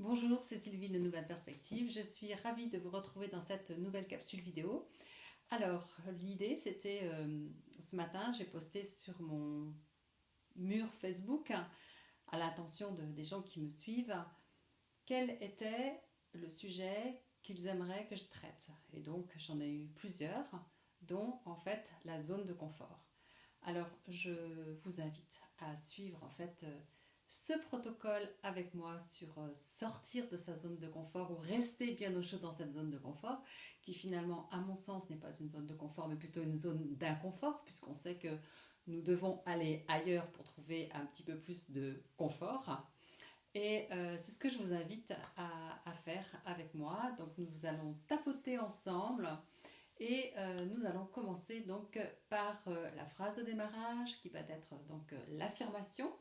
Bonjour, c'est Sylvie de Nouvelles Perspectives. Je suis ravie de vous retrouver dans cette nouvelle capsule vidéo. Alors, l'idée c'était ce matin, j'ai posté sur mon mur Facebook à l'attention des gens qui me suivent quel était le sujet qu'ils aimeraient que je traite. Et donc, j'en ai eu plusieurs, dont en fait la zone de confort. Alors, je vous invite à suivre en fait ce protocole avec moi sur sortir de sa zone de confort ou rester bien au chaud dans cette zone de confort, qui finalement, à mon sens, n'est pas une zone de confort, mais plutôt une zone d'inconfort, puisqu'on sait que nous devons aller ailleurs pour trouver un petit peu plus de confort. Et c'est ce que je vous invite à faire avec moi. Donc nous allons tapoter ensemble et nous allons commencer donc par la phrase de démarrage qui va être donc l'affirmation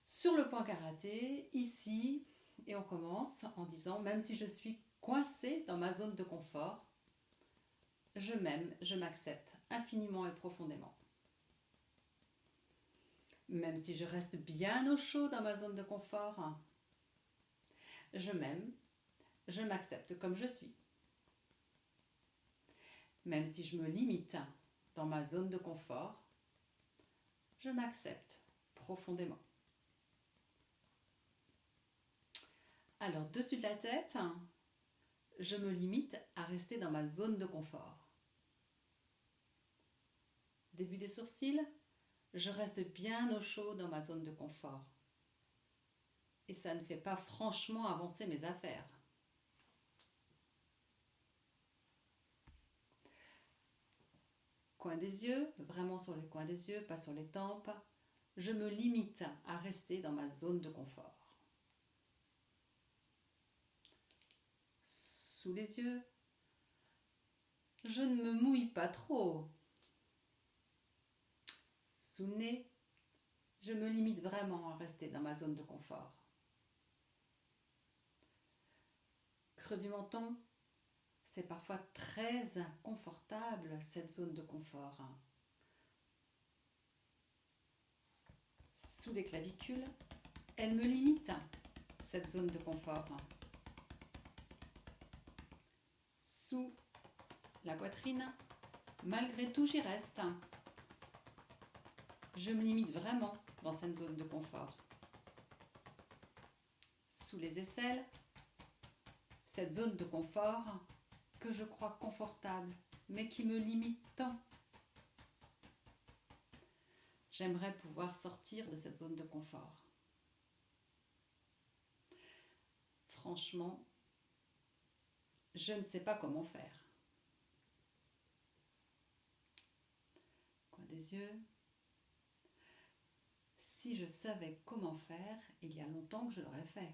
sur le point karaté, ici, et on commence en disant même si je suis coincée dans ma zone de confort, je m'aime, je m'accepte infiniment et profondément. Même si je reste bien au chaud dans ma zone de confort, je m'aime, je m'accepte comme je suis. Même si je me limite dans ma zone de confort, je m'accepte profondément. Alors, dessus de la tête, je me limite à rester dans ma zone de confort. Début des sourcils, je reste bien au chaud dans ma zone de confort. Et ça ne fait pas franchement avancer mes affaires. Coin des yeux, vraiment sur les coins des yeux, pas sur les tempes, je me limite à rester dans ma zone de confort. Sous les yeux, je ne me mouille pas trop. Sous le nez, je me limite vraiment à rester dans ma zone de confort. Creux du menton, c'est parfois très inconfortable cette zone de confort. Sous les clavicules, elle me limite cette zone de confort. Sous la poitrine, malgré tout j'y reste. Je me limite vraiment dans cette zone de confort. Sous les aisselles, cette zone de confort que je crois confortable, mais qui me limite tant. J'aimerais pouvoir sortir de cette zone de confort. Franchement, je ne sais pas comment faire. Coin des yeux. Si je savais comment faire, il y a longtemps que je l'aurais fait.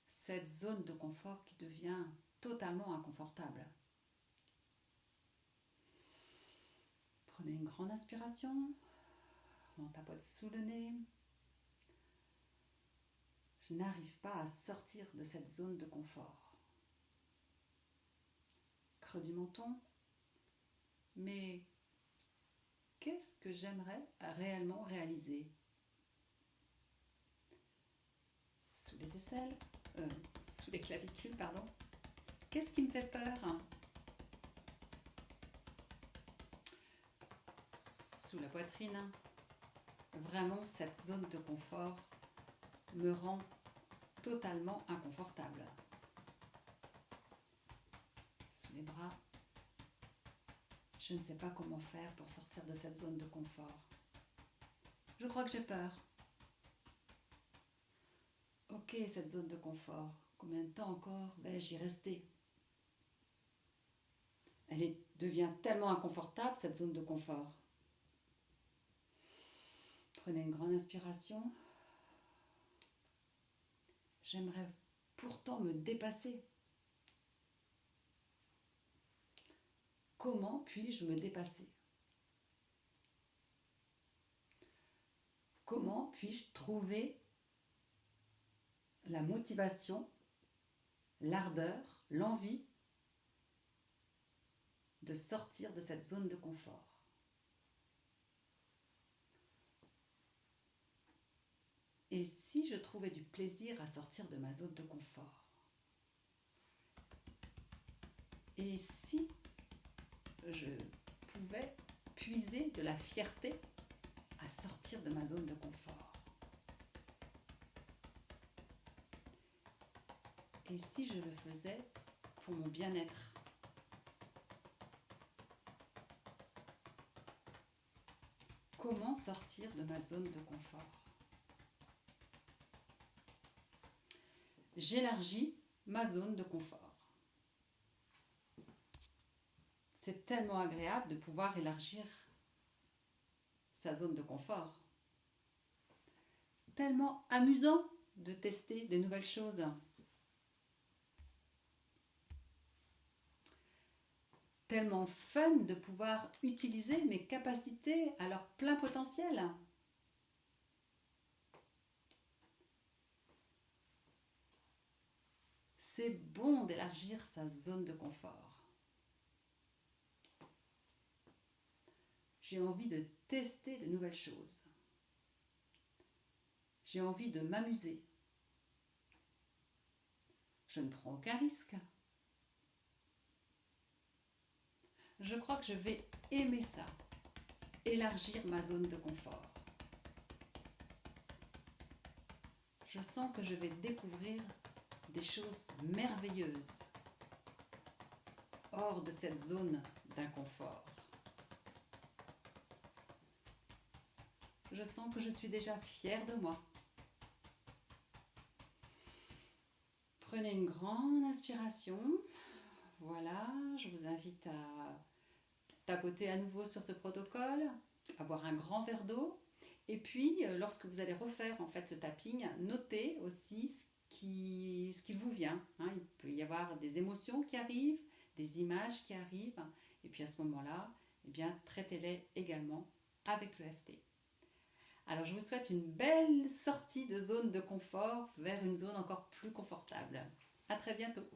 Cette zone de confort qui devient totalement inconfortable. Prenez une grande inspiration, on tapote sous le nez. Je n'arrive pas à sortir de cette zone de confort. Creux du menton, mais qu'est-ce que j'aimerais réellement réaliser? Sous les aisselles, sous les clavicules, pardon. Qu'est-ce qui me fait peur? Sous la poitrine, vraiment cette zone de confort me rend totalement inconfortable. Sous les bras, je ne sais pas comment faire pour sortir de cette zone de confort. Je crois que j'ai peur. Ok, cette zone de confort, combien de temps encore vais-je y rester? Elle devient tellement inconfortable, cette zone de confort. Prenez une grande inspiration. J'aimerais pourtant me dépasser. Comment puis-je me dépasser? Comment puis-je trouver la motivation, l'ardeur, l'envie de sortir de cette zone de confort? Et si je trouvais du plaisir à sortir de ma zone de confort? Et si je pouvais puiser de la fierté à sortir de ma zone de confort? Et si je le faisais pour mon bien-être? Comment sortir de ma zone de confort? J'élargis ma zone de confort. C'est tellement agréable de pouvoir élargir sa zone de confort. Tellement amusant de tester de nouvelles choses. Tellement fun de pouvoir utiliser mes capacités à leur plein potentiel. C'est bon d'élargir sa zone de confort. J'ai envie de tester de nouvelles choses. J'ai envie de m'amuser. Je ne prends aucun risque. Je crois que je vais aimer ça, élargir ma zone de confort. Je sens que je vais découvrir des choses merveilleuses hors de cette zone d'inconfort. Je sens que je suis déjà fière de moi. Prenez une grande inspiration. Voilà, je vous invite à tapoter à nouveau sur ce protocole, à boire un grand verre d'eau. Et puis, lorsque vous allez refaire en fait ce tapping, notez aussi ce qui vous vient. Hein. Il peut y avoir des émotions qui arrivent, des images qui arrivent. Et puis à ce moment-là, eh bien, traitez-les également avec l'EFT. Alors, je vous souhaite une belle sortie de zone de confort vers une zone encore plus confortable. À très bientôt.